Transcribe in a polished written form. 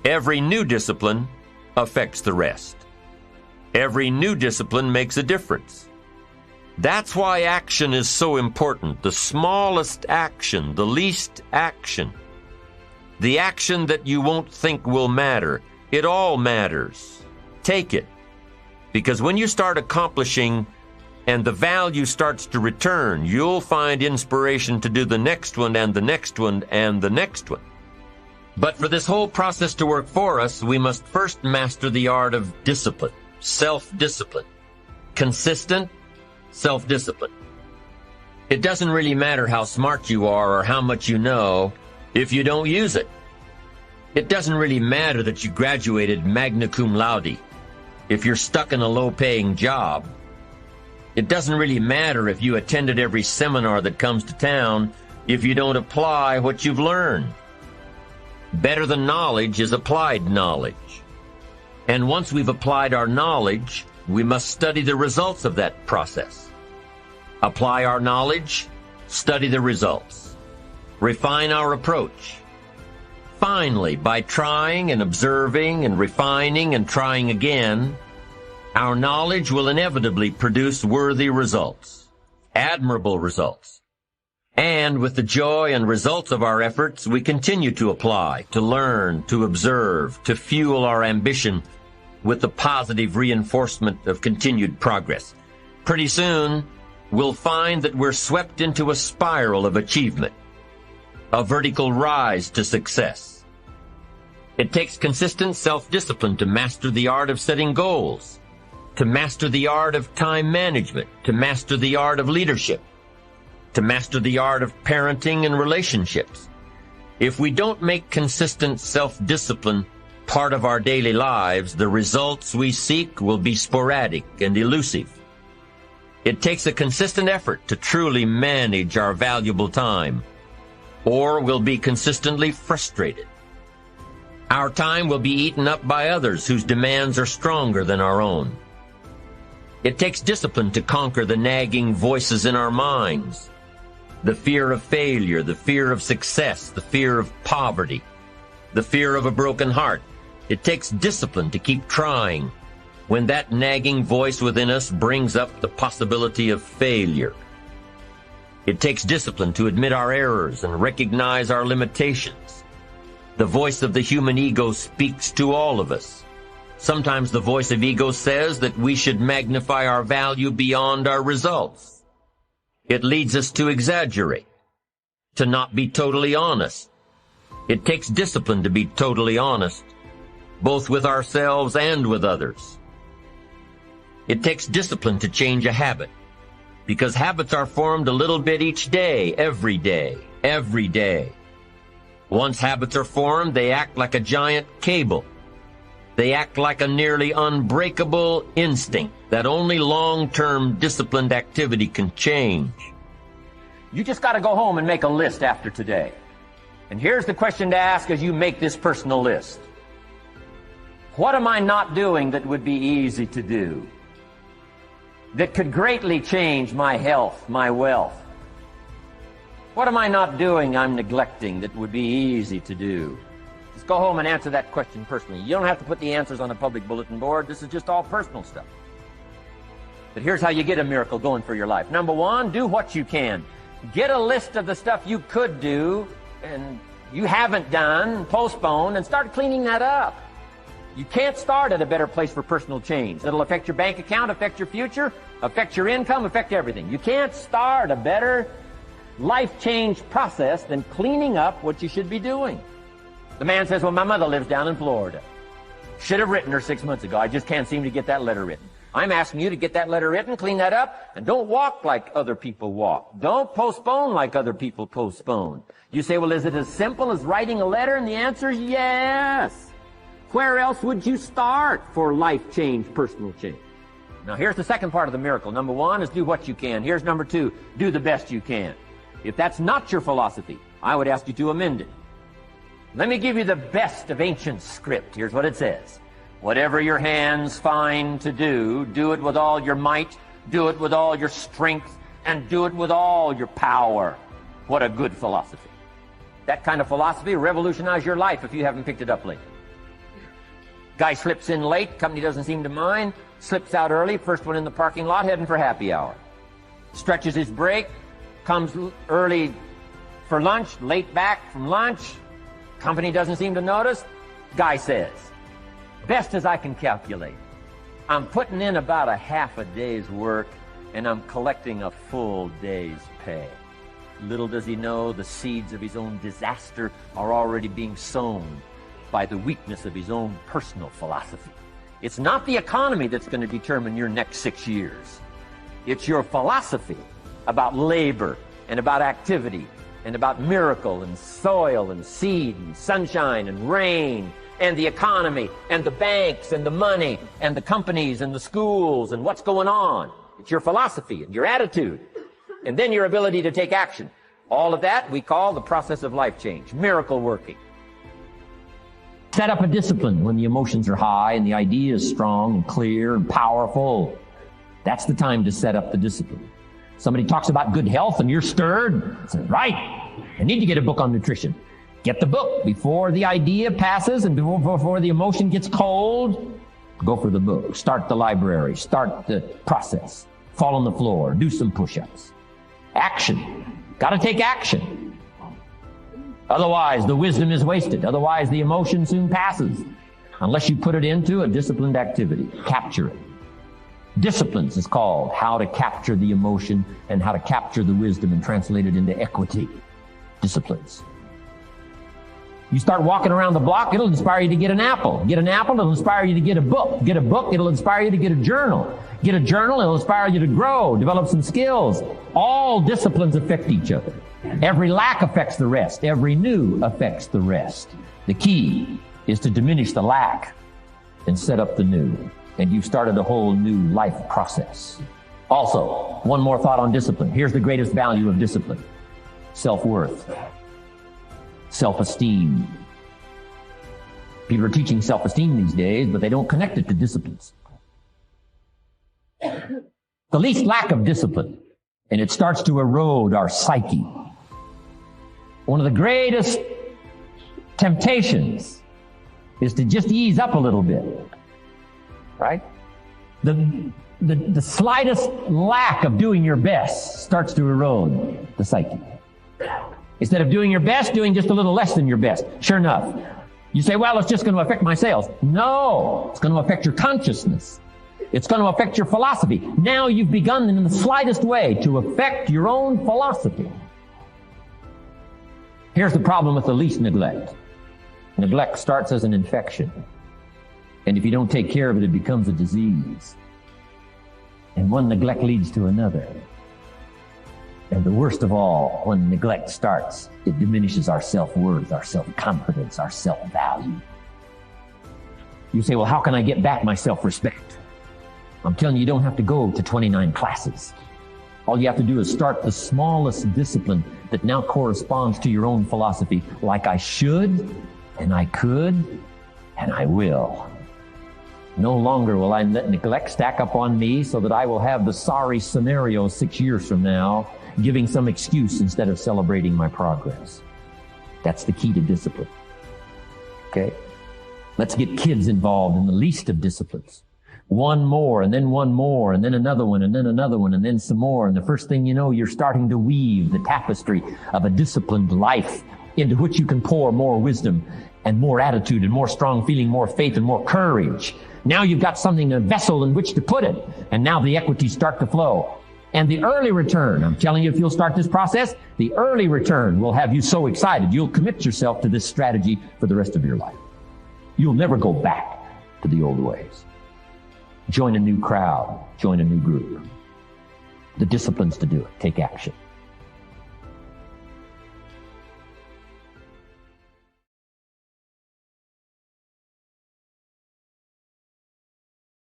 Every new discipline affects the rest. Every new discipline makes a difference. That's why action is so important. The smallest action, the least action. The action that you won't think will matter. It all matters. Take it. Because when you start accomplishing and the value starts to return, you'll find inspiration to do the next one and the next one and the next one. But for this whole process to work for us, we must first master the art of discipline, self-discipline, consistent self-discipline. It doesn't really matter how smart you are or how much you know if you don't use it. It doesn't really matter that you graduated magna cum laude if you're stuck in a low-paying job. It doesn't really matter if you attended every seminar that comes to town if you don't apply what you've learned. Better than knowledge is applied knowledge. And once we've applied our knowledge, we must study the results of that process. Apply our knowledge, study the results. Refine our approach. Finally, by trying and observing and refining and trying again, our knowledge will inevitably produce worthy results, admirable results. And with the joy and results of our efforts, we continue to apply, to learn, to observe, to fuel our ambition with the positive reinforcement of continued progress. Pretty soon, we'll find that we're swept into a spiral of achievement, a vertical rise to success. It takes consistent self-discipline to master the art of setting goals, to master the art of time management, to master the art of leadership, to master the art of parenting and relationships. If we don't make consistent self-discipline part of our daily lives, the results we seek will be sporadic and elusive. It takes a consistent effort to truly manage our valuable time, or we'll be consistently frustrated. Our time will be eaten up by others whose demands are stronger than our own. It takes discipline to conquer the nagging voices in our minds, the fear of failure, the fear of success, the fear of poverty, the fear of a broken heart. It takes discipline to keep trying when that nagging voice within us brings up the possibility of failure. It takes discipline to admit our errors and recognize our limitations. The voice of the human ego speaks to all of us. Sometimes the voice of ego says that we should magnify our value beyond our results. It leads us to exaggerate, to not be totally honest. It takes discipline to be totally honest, both with ourselves and with others. It takes discipline to change a habit, because habits are formed a little bit each day, every day, every day. Once habits are formed, they act like a giant cable. They act like a nearly unbreakable instinct that only long-term disciplined activity can change. You just got to go home and make a list after today. And here's the question to ask as you make this personal list. What am I not doing that would be easy to do, that could greatly change my health, my wealth? What am I not doing I'm neglecting that would be easy to do? Just go home and answer that question personally. You don't have to put the answers on a public bulletin board. This is just all personal stuff. But here's how you get a miracle going for your life. Number one, do what you can. Get a list of the stuff you could do and you haven't done, postpone, and start cleaning that up. You can't start at a better place for personal change. It'll affect your bank account, affect your future, affect your income, affect everything. You can't start a better life change process than cleaning up what you should be doing. The man says, well, my mother lives down in Florida. Should have written her 6 months ago. I just can't seem to get that letter written. I'm asking you to get that letter written, clean that up, and don't walk like other people walk. Don't postpone like other people postpone. You say, well, is it as simple as writing a letter? And the answer is yes. Where else would you start for life change, personal change? Now, here's the second part of the miracle. Number one is do what you can. Here's number two, do the best you can. If that's not your philosophy, I would ask you to amend it. Let me give you the best of ancient script. Here's what it says. Whatever your hands find to do, do it with all your might, do it with all your strength, and do it with all your power. What a good philosophy. That kind of philosophy will revolutionize your life if you haven't picked it up lately. Guy slips in late, company doesn't seem to mind, slips out early, first one in the parking lot, heading for happy hour. Stretches his break, comes early for lunch, late back from lunch, company doesn't seem to notice. Guy says, best as I can calculate, I'm putting in about a half a day's work and I'm collecting a full day's pay. Little does he know the seeds of his own disaster are already being sown by the weakness of his own personal philosophy. It's not the economy that's going to determine your next 6 years. It's your philosophy about labor and about activity and about miracle and soil and seed and sunshine and rain and the economy and the banks and the money and the companies and the schools and what's going on. It's your philosophy and your attitude and then your ability to take action. All of that we call the process of life change, miracle working. Set up a discipline when the emotions are high and the idea is strong and clear and powerful. That's the time to set up the discipline. Somebody talks about good health and you're stirred. Say, right, I need to get a book on nutrition. Get the book before the idea passes and before the emotion gets cold. Go for the book. Start the library. Start the process. Fall on the floor. Do some push-ups. Action. Got to take action. Otherwise, the wisdom is wasted. Otherwise, the emotion soon passes. Unless you put it into a disciplined activity. Capture it. Disciplines is called how to capture the emotion and how to capture the wisdom and translate it into equity. Disciplines. You start walking around the block, it'll inspire you to get an apple. Get an apple, it'll inspire you to get a book. Get a book, it'll inspire you to get a journal. Get a journal, it'll inspire you to grow, develop some skills. All disciplines affect each other. Every lack affects the rest. Every new affects the rest. The key is to diminish the lack and set up the new. And you've started a whole new life process. Also, one more thought on discipline. Here's the greatest value of discipline. Self-worth. Self-esteem. People are teaching self-esteem these days, but they don't connect it to disciplines. The least lack of discipline, and it starts to erode our psyche. One of the greatest temptations is to just ease up a little bit. Right? The slightest lack of doing your best starts to erode the psyche. Instead of doing your best, doing just a little less than your best. Sure enough. You say, well, it's just going to affect my sales. No, it's going to affect your consciousness. It's going to affect your philosophy. Now you've begun in the slightest way to affect your own philosophy. Here's the problem with the least neglect. Neglect starts as an infection. And if you don't take care of it, it becomes a disease. And one neglect leads to another. And the worst of all, when neglect starts, it diminishes our self-worth, our self-confidence, our self-value. You say, well, how can I get back my self-respect? I'm telling you, you don't have to go to 29 classes. All you have to do is start the smallest discipline that now corresponds to your own philosophy, like I should, and I could, and I will. No longer will I let neglect stack up on me so that I will have the sorry scenario 6 years from now, giving some excuse instead of celebrating my progress. That's the key to discipline. Okay? Let's get kids involved in the least of disciplines. One more, and then one more, and then another one, and then another one, and then some more. And the first thing you know, you're starting to weave the tapestry of a disciplined life into which you can pour more wisdom and more attitude and more strong feeling, more faith and more courage. Now you've got something, a vessel in which to put it. And now the equities start to flow. And the early return, I'm telling you, if you'll start this process, the early return will have you so excited, you'll commit yourself to this strategy for the rest of your life. You'll never go back to the old ways. Join a new crowd. Join a new group. The disciplines to do it. Take action.